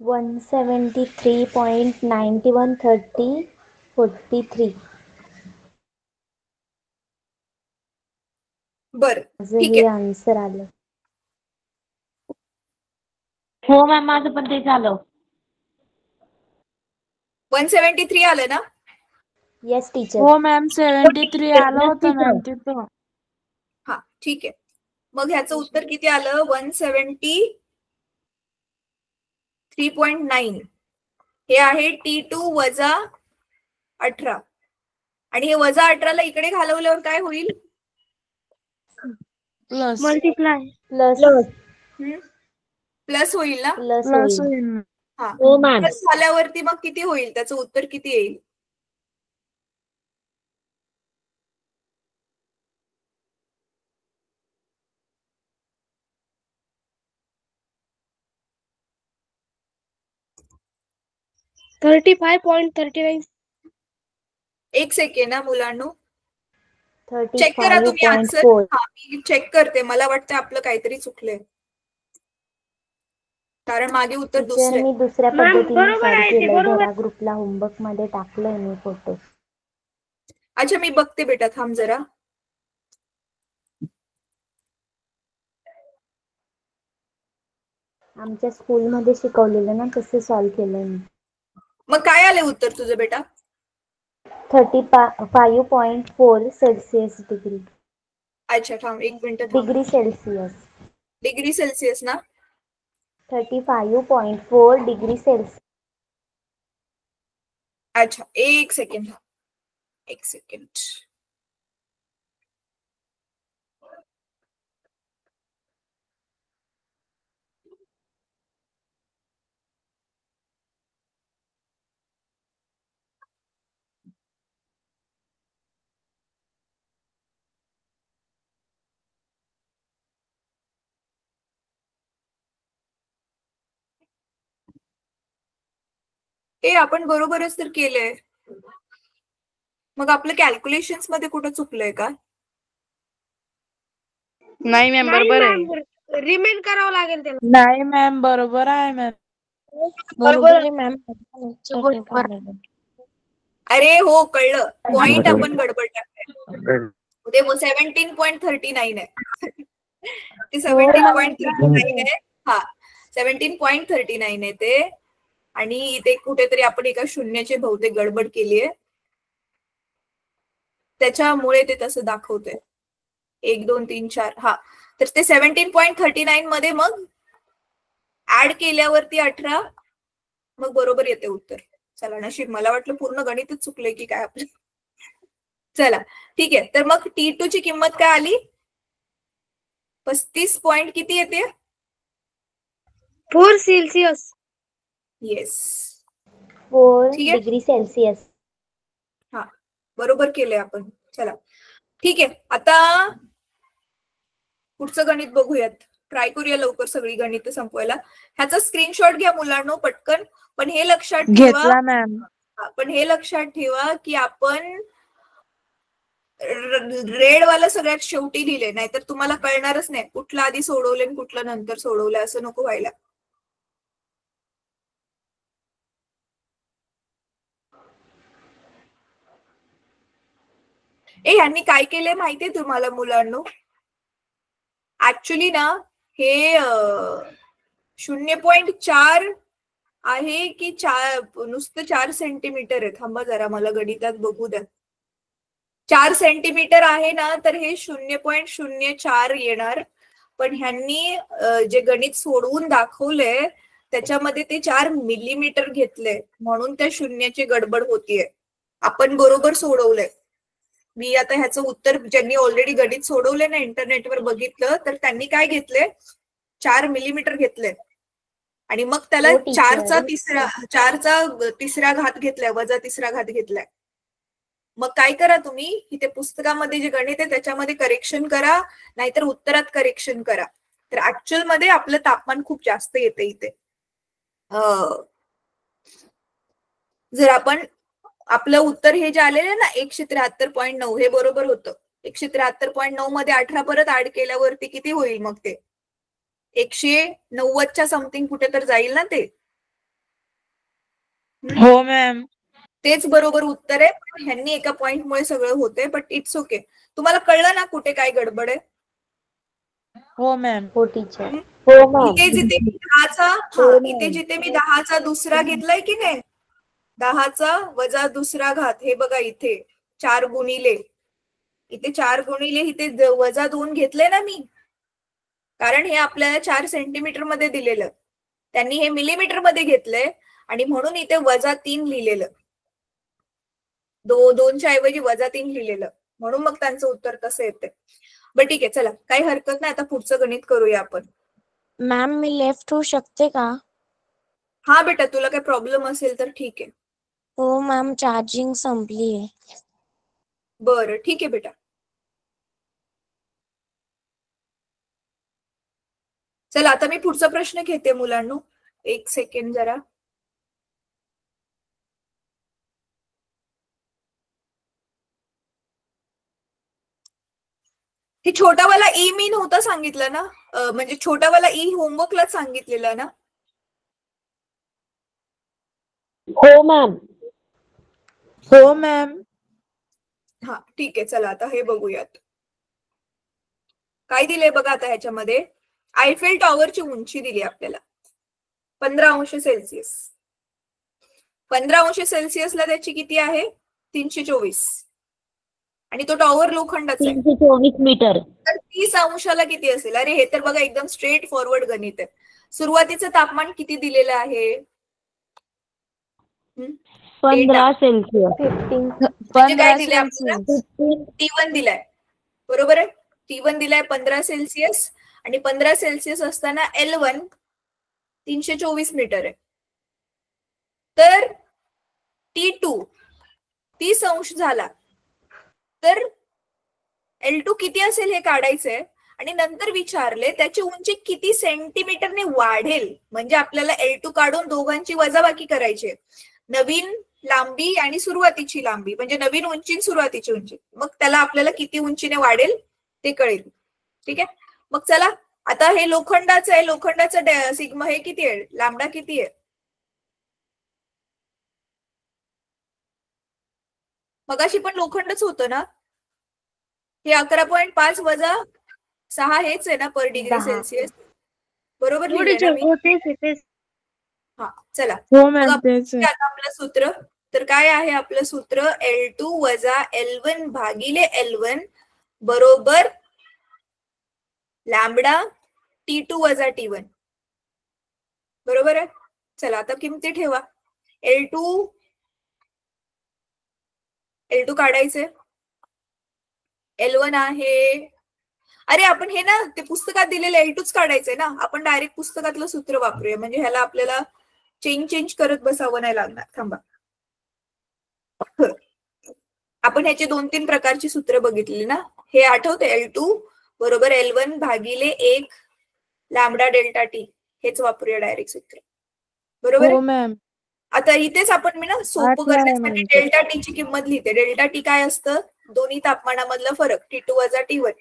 S4: 173.913043.
S1: बर,
S4: माझं
S1: ठीक
S4: हे
S1: आहे.
S4: आन्सर आलं. हो मॅम, माझं पण तेच आलं.
S1: 173 आलं ना?
S4: Yes teacher.
S5: हो मॅम, 73 आलं होतं मॅम तिथं.
S1: हा, ठीक आहे. मग ह्याचं उत्तर किती आलं? 173.9. हे आहे T2 वजा 18. आणि हे वजा 18ला इकडे घालवल्यावर काय होईल?
S5: प्लस.
S6: मल्टिप्लाय.
S4: प्लस.
S1: प्लस होईल ना?
S4: प्लस
S5: प्लस
S4: होईल.
S5: होईल.
S1: हा,
S4: हो मॅम.
S1: प्लस झाल्यावरती मग किती होईल? त्याचं उत्तर किती येईल?
S6: $35.39.
S1: एक सेकंड ना मुलांनो, चेक करा तुम्ही आन्सर.
S4: 35.4.
S1: हा, मी चेक करते. मला वाटतं आपलं काहीतरी चुकलंय, कारण मागे उत्तर
S4: टीचर,
S1: दुसरे.
S4: मी दुसऱ्या
S6: मॅम,
S4: पद्धतीने
S6: बरोबर
S4: सॉल्व
S6: आहे ते,
S4: केलंय.
S6: बरोबर.
S4: घरा ग्रुपला होमवर्क मध्ये टाकलंय मी फोटो.
S1: अच्छा मी बघते बेटा, थांब जरा.
S3: आमच्या स्कूलमध्ये शिकवलेलं ना तसं सॉल्व्ह केलं मी.
S1: मग काय आले उत्तर तुझं बेटा?
S3: 35.4 सेल्सिअस डिग्री.
S1: अच्छा थांब एक मिनिट थांब.
S3: Degree Celsius.
S1: डिग्री सेल्सिअस ना?
S3: 35.4 डिग्री सेल्सिअस.
S1: अच्छा एक सेकंड. हे आपण बरोबरच तर केलंय. मग आपलं कॅल्क्युलेशन्स मध्ये कुठं चुकलंय का?
S7: नाही मॅम बरोबर आहे.
S6: रिमेन करावं लागेल त्याला.
S5: नाही मॅम बरोबर आहे मॅम.
S7: बरोबर आहे मॅम.
S1: अरे हो कळलं, पॉइंट आपण गडबड टाकलाय. ते 17.39 आहे. ते 17.39 आहे. हा 17.39 आहे ते. आणि इथे कुठेतरी आपण एका शून्याची बहुतेक गडबड केली आहे, त्याच्यामुळे ते तसं दाखवतंय. 1 2 3 4. हा तर ते 17.39 मध्ये मग ऍड केल्यावरती 18 मग बरोबर येते उत्तर. चला नशीब, मला वाटलं पूर्ण गणितच चुकलंय की काय आपलं. चला ठीक आहे. तर मग T2 ची किंमत काय आली? 35 पॉइंट किती येते?
S6: 4 सेल्सिअस.
S1: येस
S3: 4
S1: ठीक आहे.
S3: Degree Celsius.
S1: हा बरोबर केलंय आपण. चला ठीक आहे. आता पुढचं गणित बघूयात. ट्राय करूया लवकर सगळी गणित संपवायला. ह्याचा स्क्रीनशॉट घ्या मुलांनो पटकन. पण हे लक्षात ठेवा,
S5: घेतला मॅम.
S1: की आपण रेड वाला सगळ्यात शेवटी लिहिले, नाहीतर तुम्हाला कळणारच नाही कुठलं आधी सोडवलं आणि कुठलं नंतर सोडवलं, असं नको व्हायला. यांनी काय केलंय माहितीये तुम्हाला मुलांनो? ऍक्च्युली ना हे 0.4 आहे की नुसतं 4 सेंटीमीटर आहे. थांबा जरा मला गणितात बघू द्या. 4 सेंटीमीटर आहे ना, तर हे 0.04 येणार. पण ह्यांनी जे गणित सोडवून दाखवलंय त्याच्यामध्ये ते 4 मिलीमीटर घेतलंय, म्हणून त्या शून्याची गडबड होतीये. आपण बरोबर सोडवलंय. मी आता ह्याचं उत्तर, ज्यांनी ऑलरेडी गणित सोडवले ना इंटरनेटवर बघितलं, तर त्यांनी काय घेतलंय? 4 मिलीमीटर घेतलंय आणि मग त्याला 4चा तिसरा घात घेतलाय, वजा तिसरा घात घेतलाय. मग काय करा तुम्ही, इथे पुस्तकामध्ये जे गणित आहे त्याच्यामध्ये करेक्शन करा, नाहीतर उत्तरात करेक्शन करा. तर ऍक्च्युअल मध्ये आपलं तापमान खूप जास्त येते इथे. जर आपण आपलं उत्तर हे जे आलेलं ना 173.9 हे बरोबर होतं. 173.9 मध्ये 18 परत ऍड केल्यावरती किती होईल मग? ते 190च्या समथिंग कुठे तर जाईल ना ते.
S5: हो मॅम.
S1: तेच बरोबर उत्तर आहे. पण ह्यांनी एका पॉइंटमुळे सगळं होतंय, बट इट्स ओके. तुम्हाला कळलं ना कुठे काय गडबड आहे?
S5: हो मॅम.
S3: हो टीचर.
S1: इथे जिथे मी 10चा दुसरा घेतलाय की नाही, 10चा वजा दुसरा घात, हे बघा इथे 4 गुणिले, इथे 4 गुणिले, इथे वजा 2 घेतले ना मी, कारण हे आपल्याला 4 सेंटीमीटर मध्ये दिलेलं, त्यांनी हे मिलीमीटर मध्ये घेतलंय आणि म्हणून इथे वजा 3 लिहिलेलं. 2च्या ऐवजी वजा 3 लिहिलेलं, म्हणून मग त्यांचं उत्तर तसं येते. बरं ठीक आहे, चला काही हरकत नाही. आता पुढचं गणित करूया आपण.
S7: मॅम मी लेफ्ट होऊ शकते का?
S1: हा बेटा, तुला काही प्रॉब्लेम असेल तर ठीक आहे.
S7: हो मॅम, चार्जिंग संपली आहे.
S1: बरं ठीक आहे बेटा. चला आता मी पुढचा प्रश्न घेते मुलांनो. एक सेकंड जरा. हे छोटावाला ई मी नव्हता सांगितलं ना, म्हणजे छोटावाला ई होमवर्कलाच सांगितलेलं ना?
S4: हो मॅम.
S5: हो मॅम.
S1: हा ठीक आहे, चला आता हे बघूयात काय दिले बघा. आता ह्याच्यामध्ये आयफेल टॉवरची उंची दिली आपल्याला 15°C. 15°C त्याची किती आहे 324 आणि तो टॉवर लोखंडाचा आहे
S4: 324 मीटर.
S1: तर 30° किती असेल. अरे हे तर बघा एकदम स्ट्रेट फॉरवर्ड गणित आहे. सुरुवातीचं तापमान किती दिलेलं आहे
S4: 15 सेल्सिअस.
S1: म्हणजे काय दिलंय आपल्याला T1 दिलाय बरोबर आहे. T1 दिलाय 15°C आणि 15°C असताना L1 324 मीटर आहे. तर T2 30° झाला तर L2 किती असेल हे काढायचंय आणि नंतर विचारले त्याची उंची किती सेंटीमीटरने वाढेल. म्हणजे आपल्याला L2 काढून दोघांची वजाबाकी करायची. नवीन लांबी आणि सुरुवातीची लांबी म्हणजे नवीन उंची सुरुवातीची उंची, मग त्याला आपल्याला किती उंचीने वाढेल ते कळेल. ठीक आहे, मग चला आता हे लोखंडाचं आहे. लोखंडाचं सिग्मा हे किती आहे, लांबडा किती आहे. मगाशी पण लोखंडच होतं ना. हे 11.5 वजा 6 हेच आहे ना पर डिग्री सेल्सिअस. बरोबर लिहिलंय ना मी. हा चला
S5: हो मॅम तेच आहे.
S1: आता आपलं सूत्र तर काय आहे आपलं सूत्र L2 वजा L1 भागिले L1 बरोबर लॅम्बडा T2 वजा T1 बरोबर आहे. चला आता किमती ठेवा. L2 काढायचे. L1 आहे, अरे आपण हे ना ते पुस्तकात दिलेलं L2च काढायचंय ना. आपण डायरेक्ट पुस्तकातलं सूत्र वापरूया म्हणजे ह्याला आपल्याला चेंज करत बसावं नाही लागणार. थांबा, आपण ह्याचे 2-3 प्रकारची सूत्र बघितली ना. हे आठवते L2 बरोबर L1 भागिले 1 लॅम्बडा डेल्टा टी हेच वापरूया डायरेक्ट सूत्र बरोबर.
S5: हो मॅम.
S1: आता इथेच आपण मी ना सोपं करण्यासाठी डेल्टा टी ची किंमत लिहिते. डेल्टा टी काय असतं दोन्ही तापमानामधला फरक T2 वजा T1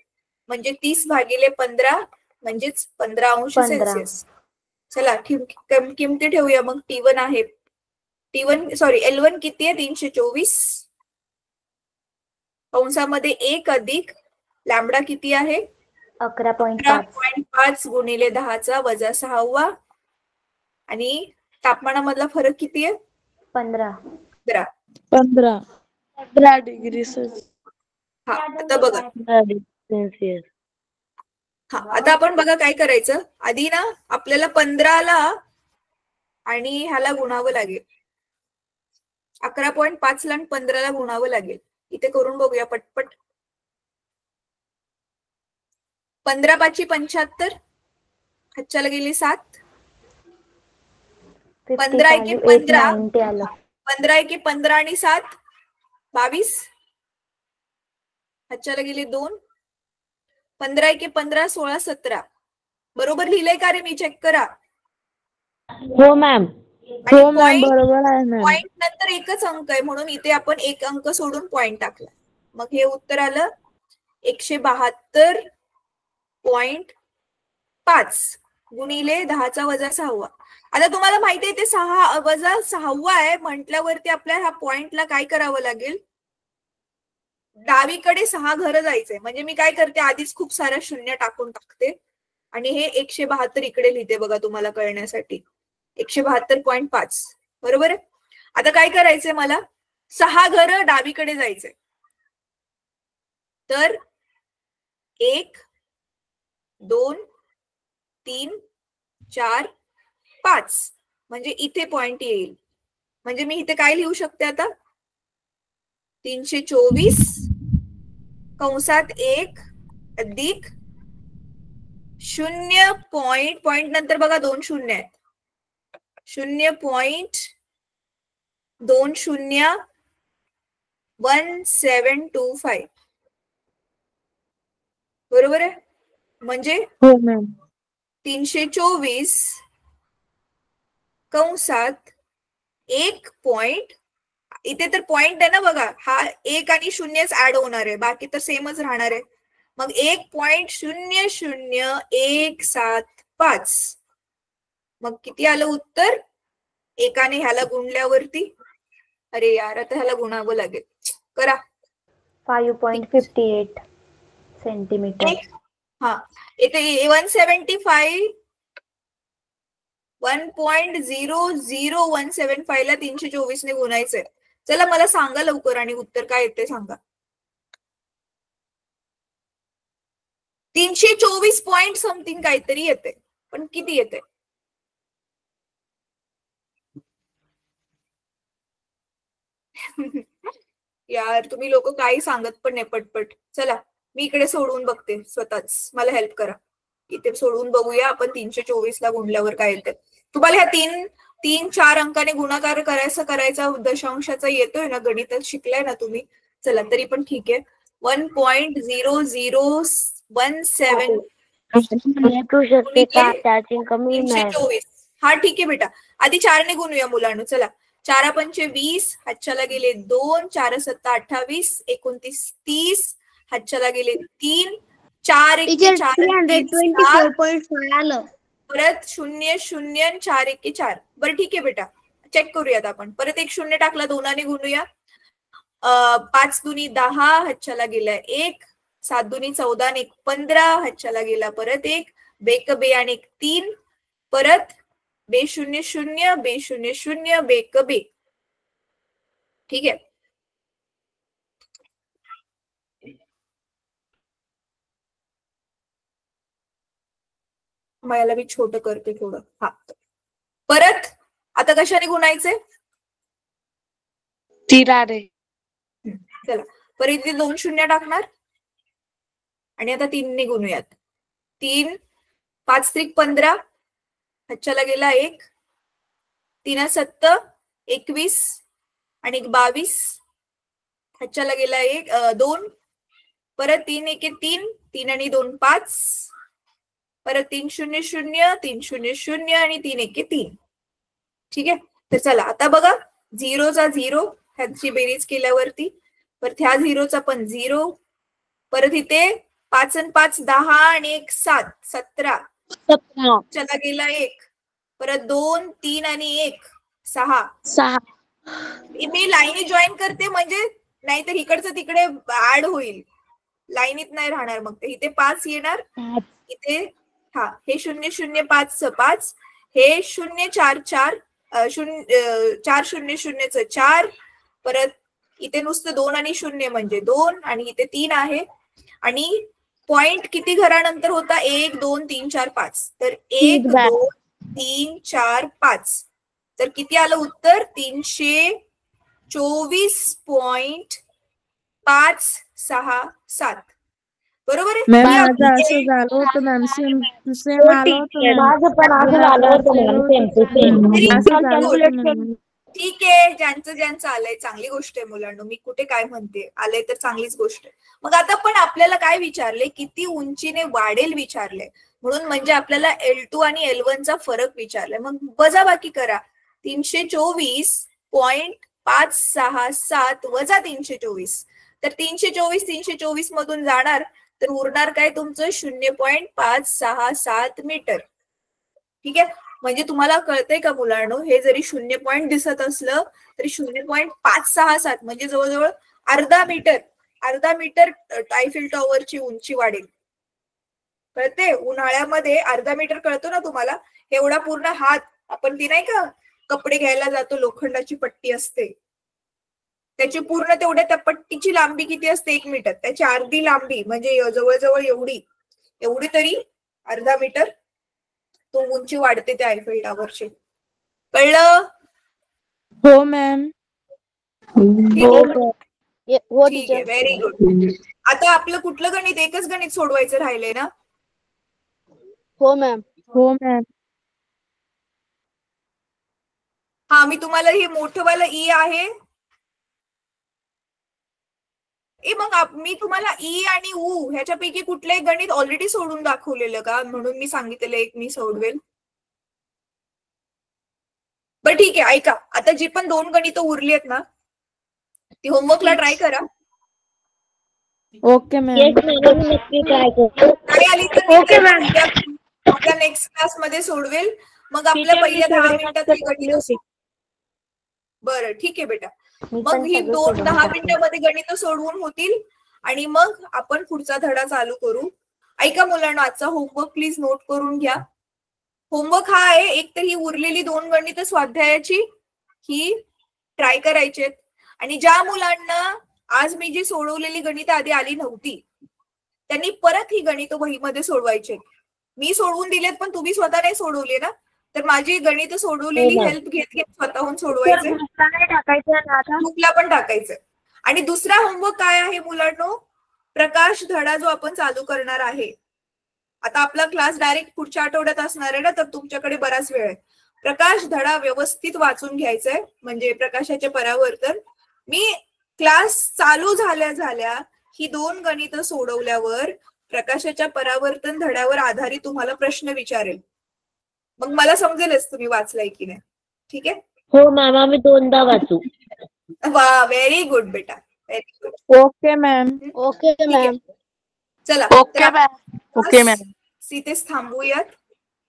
S1: म्हणजे 30 भागिले 15 म्हणजेच 15°C. चला किमती ठेवूया मग. T1 आहे L1 किती आहे 324 कंसामध्ये 1 अधिक लॅम्बडा किती आहे 11.5 गुणिले 10 वजा 6 आणि तापमानामधला फरक किती आहे
S5: 15 डिग्री सेल्सिअस.
S1: हा आता बघा. हा आता आपण बघा काय करायचं. आधी ना आपल्याला 15ला आणि ह्याला गुणावं लागेल. 11.5 ला आणि 15ला गुणावं लागेल. इथे करून बघूया पटपट. 15×5 = 75 हातच्याला गेली 7. 15×1 = 15 आणि 7 22 हातच्याला गेले 2. 15×15 16 17 बरोबर लिहिलंय का रे मी चेक करा.
S4: हो मॅम.
S5: हो मॅम बरोबर आहे मॅम.
S1: पॉइंट नंतर एकच अंक आहे म्हणून इथे आपण एक अंक सोडून पॉइंट टाकला. मग हे उत्तर आलं 172.5 गुणिले 10 वजा 6. आता तुम्हाला माहिती आहे ते 6 वजा 6 आहे म्हटल्यावरती आपल्या ह्या पॉइंटला काय करावं लागेल डावीकडे 6 घरं जायचंय. म्हणजे मी काय करते आधीच खूप साऱ्या शून्य टाकून टाकते आणि हे 172 इकडे लिहिते बघा तुम्हाला कळण्यासाठी. 172.5 बरोबर आहे. आता काय करायचंय मला 6 घरं डावीकडे जायचंय तर 1 2 3 4 5 म्हणजे इथे पॉइंट येईल. म्हणजे मी इथे काय लिहू शकते आता 324 कंसात 1 अधिक 0 पॉइंट नंतर बघा 2 शून्य आहेत 0.201725 बरोबर आहे. म्हणजे
S5: हो मॅम.
S1: 324 कंसात 1 पॉइंट इथे तर पॉइंट आहे ना बघा हा 1 आणि 0च ऍड होणार आहे बाकी तर सेमच राहणार आहे. मग 1.00175 मग किती आलं उत्तर. एकाने ह्याला गुणल्यावरती अरे यार आता ह्याला गुणावं लागेल करा.
S3: 5.58 सेंटीमीटर.
S1: हा इथे 175 1.00175 ला 324 ने गुणायचंय. चला मला सांगा लवकर आणि उत्तर काय येते सांगा. 324 पॉइंट समथिंग काहीतरी येते, पण किती येते? यार तुम्ही लोक काही सांगत पण नाही पटपट. चला मी इकडे सोडवून बघते स्वतःच, मला हेल्प करा. इथे सोडवून बघूया आपण 324 ला गुणल्यावर काय येते. तुम्हाला ह्या 3-4 अंकाने गुणाकार करायचा दशांशाचा येतोय ना, गणितात शिकलाय ना तुम्ही. चला तरी पण ठीक आहे. 1.0017 324. हा ठीक आहे बेटा. आधी 4 ने गुणूया मुलांनो. चला 4 पंचे 20, हातच्याला गेले 2, 4 7 28, 29 30, हातच्याला गेले 3, 4 1 4 आलं. परत 0 0 4 1 4. बरं ठीक आहे बेटा, चेक करूयात आपण. परत एक 0 टाकला, 2 ने गुणूया. 5 दुनी 10, हातच्याला गेला 1, 7 दुनी 14 1 15, हातच्याला गेला परत 1, बेक बे आणि 1 3, परत बे 0 0 बे 0 0 बेक बे. ठीक आहे. मला मी छोट करते थोडं. हा परत आता कशाने गुणायचे?
S5: 13.
S1: चला परत इथे 2 0 टाकणार आणि आता 3 ने गुणूयात. 3 5 3 15, हातच्याला गेला 1, 3 7 21 आणि 22, हातच्याला गेला 1 2, परत 3 1 3, 3 आणि 2 5, परत 3 0 0 3 0 0 आणि 3 1 3. ठीक आहे. तर चला आता बघा, 0चा 0 ह्याची बेरीज केल्यावरती, परत ह्या 0चा पण 0, परत इथे 5 आणि 5 10 आणि 1 7 17, चला गेला 1, परत 2 3 आणि 1 6. मी लाईनी जॉईन करते म्हणजे नाहीतर इकडचं तिकडे ऍड होईल, लाईनीत नाही राहणार. मग ते इथे 5 येणार, इथे हा हे 0 0 5 5, हे 0 4 4 4 0 0 4, परत इथे नुसतं 2 आणि 0 म्हणजे 2, आणि इथे 3 आहे. आणि पॉइंट किती घरानंतर होता? 1 2 3 4 5. तर 1 2 3 4 5. तर किती आलं उत्तर? 324.567. बरोबर आहे.
S5: मॅम माझं असं झालं होतं मॅम, सेम आलं होतं.
S4: माझं पण असं झालं होतं मॅम, सेम टू सेम.
S1: ठीक आहे, ज्यांचं आलंय चांगली गोष्ट आहे मुलांना. मी कुठे काय म्हणते, आलंय तर चांगलीच गोष्ट आहे. मग आता पण आपल्याला काय विचारले? किती उंचीने वाढेल विचारले, म्हणून म्हणजे आपल्याला L2 आणि L1चा फरक विचारलाय. मग वजाबाकी करा. 324.567 वजा 324, तर 324 मधून जाणार, तर उरणार काय तुमचं? 0.567 मीटर. ठीक आहे. म्हणजे तुम्हाला कळतंय का मुलांनो, हे जरी 0 पॉइंट दिसत असलं तरी 0.567 म्हणजे जवळजवळ अर्धा मीटर आयफेल टॉवरची उंची वाढेल. कळते? उन्हाळ्यामध्ये अर्धा मीटर कळतो ना तुम्हाला? एवढा पूर्ण हात, आपण ती नाही का कपडे घ्यायला जातो, लोखंडाची पट्टी असते, त्याची पूर्ण तेवढ्या त्या पट्टीची लांबी किती असते? 1 मीटर. त्याची अर्धी लांबी म्हणजे जवळजवळ एवढी तरी अर्धा मीटर तो उंची वाढते त्या आयफेल टॉवरची. कळलं?
S5: हो मॅम.
S1: ठीक आहे, व्हेरी गुड. आता आपलं कुठलं गणित? एकच गणित सोडवायचं राहिलंय ना?
S7: हो मॅम.
S1: हा, मी तुम्हाला हे मोठंवालं ई आहे. मग मी तुम्हाला ई आणि उ ह्याच्यापैकी कुठलंही गणित ऑलरेडी सोडून दाखवलेलं का? म्हणून मी सांगितलेलं एक मी सोडवेल. बरं ठीक आहे, ऐका. आता जी पण 2 गणितं उरली आहेत ना, ती होमवर्कला ट्राय करा.
S5: Okay ma'am.
S4: नक्की ट्राय करतो.
S1: नाही आली तर आपल्या नेक्स्ट क्लास मध्ये सोडवेल. मग आपल्या पहिल्या 10 मिनिटात गणित. बरं ठीक आहे बेटा. मग ही 10 मिनिटांमध्ये गणित सोडवून होतील. आणि मग आपण पुढचा धडा चालू करू. ऐका मुलांना, आजचा होमवर्क प्लीज नोट करून घ्या. होमवर्क हा आहे, एक तर ही उरलेली 2 गणित स्वाध्यायाची ही ट्राय करायची. आणि ज्या मुलांना आज मी जी सोडवलेली गणित आधी आली नव्हती त्यांनी परत ही गणित वहीमध्ये सोडवायचे. मी सोडवून दिलेत पण तुम्ही स्वतः नाही सोडवले ना, तर माझी गणित सोडवलेली हेल्प घेत घेत स्वतःहून सोडवायचे, ग्रुपला पण टाकायचं. आणि दुसरा होमवर्क काय आहे मुलांनो, प्रकाश धडा जो आपण चालू करणार आहे. आता आपला क्लास डायरेक्ट पुढच्या आठवड्यात असणार आहे ना, तर तुमच्याकडे बराच वेळ आहे. प्रकाश धडा व्यवस्थित वाचून घ्यायचा आहे, म्हणजे प्रकाशाचे परावर्तन. मी क्लास चालू झाल्या ही 2 गणित सोडवल्यावर प्रकाशाच्या परावर्तन धड्यावर आधारित तुम्हाला प्रश्न विचारेल, मग मला समजेलच तुम्ही वाचलाय की नाही. ठीक आहे?
S4: हो मॅम, आम्ही 2दा वाचू.
S1: वा, व्हेरी गुड बेटा, very good.
S5: Okay ma'am.
S7: Okay ma'am.
S1: चला
S8: ओके मॅम. Okay ma'am.
S1: इथेच थांबूयात.